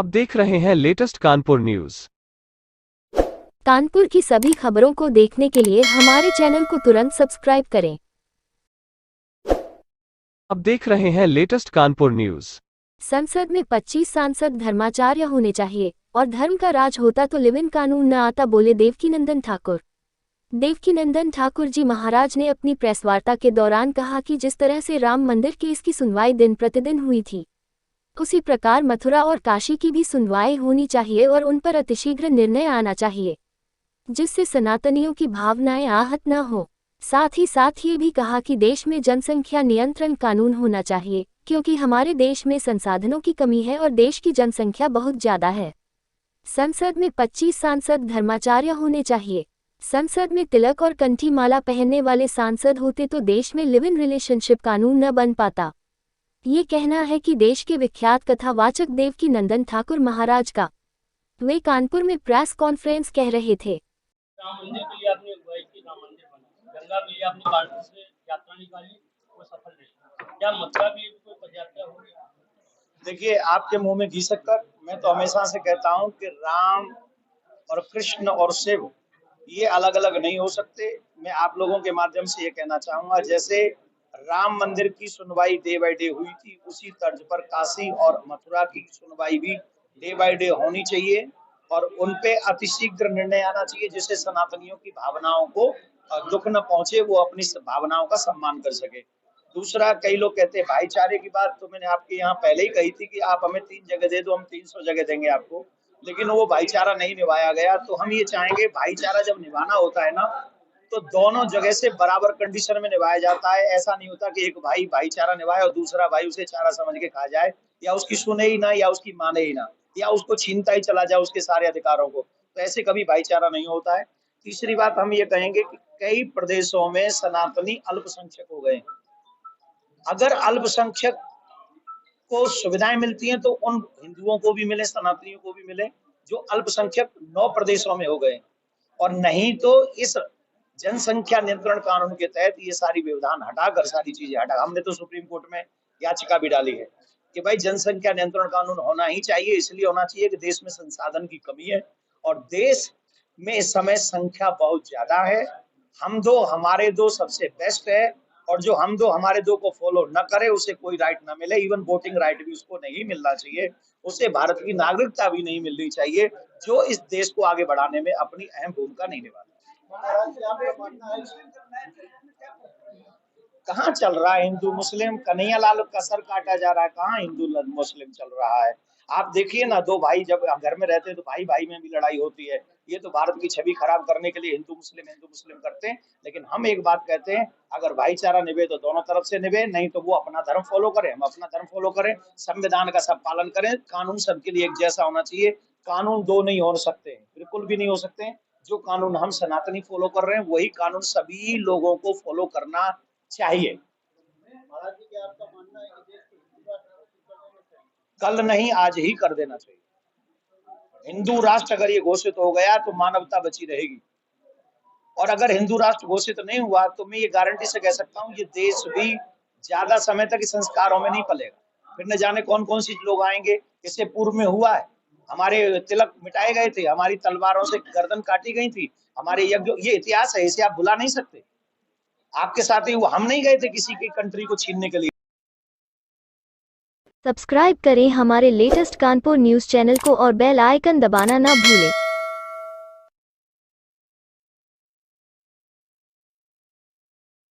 अब देख रहे हैं लेटेस्ट कानपुर न्यूज। कानपुर की सभी खबरों को देखने के लिए हमारे चैनल को तुरंत सब्सक्राइब करें। अब देख रहे हैं लेटेस्ट कानपुर न्यूज। संसद में 25 सांसद धर्माचार्य होने चाहिए और धर्म का राज होता तो लिव इन कानून न आता, बोले देवकीनंदन ठाकुर। देवकीनंदन ठाकुर जी महाराज ने अपनी प्रेस वार्ता के दौरान कहा कि जिस तरह से राम मंदिर केस की सुनवाई दिन प्रतिदिन हुई थी, उसी प्रकार मथुरा और काशी की भी सुनवाई होनी चाहिए और उन पर अतिशीघ्र निर्णय आना चाहिए, जिससे सनातनियों की भावनाएं आहत न हो। साथ ही ये भी कहा कि देश में जनसंख्या नियंत्रण कानून होना चाहिए, क्योंकि हमारे देश में संसाधनों की कमी है और देश की जनसंख्या बहुत ज्यादा है। संसद में 25 सांसद धर्माचार्य होने चाहिए। संसद में तिलक और कंठी माला पहनने वाले सांसद होते तो देश में लिव इन रिलेशनशिप कानून न बन पाता। ये कहना है कि देश के विख्यात कथावाचक देवकीनंदन ठाकुर महाराज का। वे कानपुर में प्रेस कॉन्फ्रेंस कह रहे थे। राम मंदिर के लिए आपने अगुवाई की, राम मंदिर बना, गंगा के लिए आपने कानपुर से यात्रा निकाली, वो सफल रही। क्या मथुरा के लिए भी कोई पदयात्रा होगी? देखिए, आपके मुंह में घी शक्कर। मैं तो हमेशा से कहता हूं कि राम और कृष्ण और शिव ये अलग अलग नहीं हो सकते। मैं आप लोगों के माध्यम से ये कहना चाहूंगा, जैसे राम मंदिर की सुनवाई डे बाय डे हुई थी, उसी तर्ज पर काशी और मथुरा की सुनवाई भी डे बाय डे होनी चाहिए और उनपे अतिशीघ्र निर्णय आना चाहिए, जिससे सनातनियों की भावनाओं को दुख न पहुंचे, वो अपनी भावनाओं का सम्मान कर सके। दूसरा, कई लोग कहते हैं भाईचारे की बात, तो मैंने आपके यहाँ पहले ही कही थी कि आप हमें 3 जगह दे दो, हम 300 जगह देंगे आपको, लेकिन वो भाईचारा नहीं निभाया गया। तो हम ये चाहेंगे, भाईचारा जब निभाना होता है ना, तो दोनों जगह से बराबर कंडीशन में निभाया जाता है। ऐसा नहीं होता कि एक भाई भाईचारा निभाए और दूसरा भाई उसे चारा समझ के खा जाए, या उसकी सुने ही ना, या उसकी माने ही ना, या उसको छीनता ही चला जाए उसके सारे अधिकारों को। तो ऐसे कभी भाईचारा नहीं होता है। तीसरी बात हम ये कहेंगे कि कई प्रदेशों में सनातनी अल्पसंख्यक हो गए। अगर अल्पसंख्यक को सुविधाएं मिलती हैं तो उन हिंदुओं को भी मिले, सनातनियों को भी मिले, जो अल्पसंख्यक 9 प्रदेशों में हो गए। और नहीं तो इस जनसंख्या नियंत्रण कानून के तहत ये सारी व्यवधान हटाकर, सारी चीजें हटा, हमने तो सुप्रीम कोर्ट में याचिका भी डाली है कि भाई जनसंख्या नियंत्रण कानून होना ही चाहिए। इसलिए होना चाहिए कि देश में संसाधन की कमी है और देश में इस समय संख्या बहुत ज्यादा है। हम दो हमारे दो सबसे बेस्ट है, और जो हम दो हमारे दो को फॉलो न करे उसे कोई राइट न मिले, इवन वोटिंग राइट भी उसको नहीं मिलना चाहिए, उसे भारत की नागरिकता भी नहीं मिलनी चाहिए, जो इस देश को आगे बढ़ाने में अपनी अहम भूमिका नहीं निभाता। कहाँ चल रहा है हिंदू मुस्लिम? कन्हैया लाल का सर काटा जा रहा है, कहाँ हिंदू मुस्लिम चल रहा है? आप देखिए ना, दो भाई जब घर में रहते हैं तो भाई भाई में भी लड़ाई होती है। ये तो भारत की छवि खराब करने के लिए हिंदू मुस्लिम करते हैं। लेकिन हम एक बात कहते हैं, अगर भाईचारा निभे तो दोनों तरफ से निभे, नहीं तो वो अपना धर्म फॉलो करें, हम अपना धर्म फॉलो करें, संविधान का सब पालन करें, कानून सबके लिए एक जैसा होना चाहिए। कानून दो नहीं हो सकते, बिल्कुल भी नहीं हो सकते। जो कानून हम सनातनी फॉलो कर रहे हैं वही कानून सभी लोगों को फॉलो करना चाहिए। कल नहीं, आज ही कर देना चाहिए। हिंदू राष्ट्र अगर ये घोषित हो गया तो मानवता बची रहेगी, और अगर हिंदू राष्ट्र घोषित नहीं हुआ तो मैं ये गारंटी से कह सकता हूँ ये देश भी ज्यादा समय तक इस संस्कारों में नहीं पलेगा। फिर न जाने कौन कौन सी लोग आएंगे। इससे पूर्व में हुआ है, हमारे तिलक मिटाए गए थे, हमारी तलवारों से गर्दन काटी गई थी, हमारे यज्ञ, ये इतिहास है, इसे आप भुला नहीं सकते। आपके साथ ही हम नहीं गए थे किसी की कंट्री को छीनने के लिए। सब्सक्राइब करें हमारे लेटेस्ट कानपुर न्यूज चैनल को और बेल आइकन दबाना ना भूलें।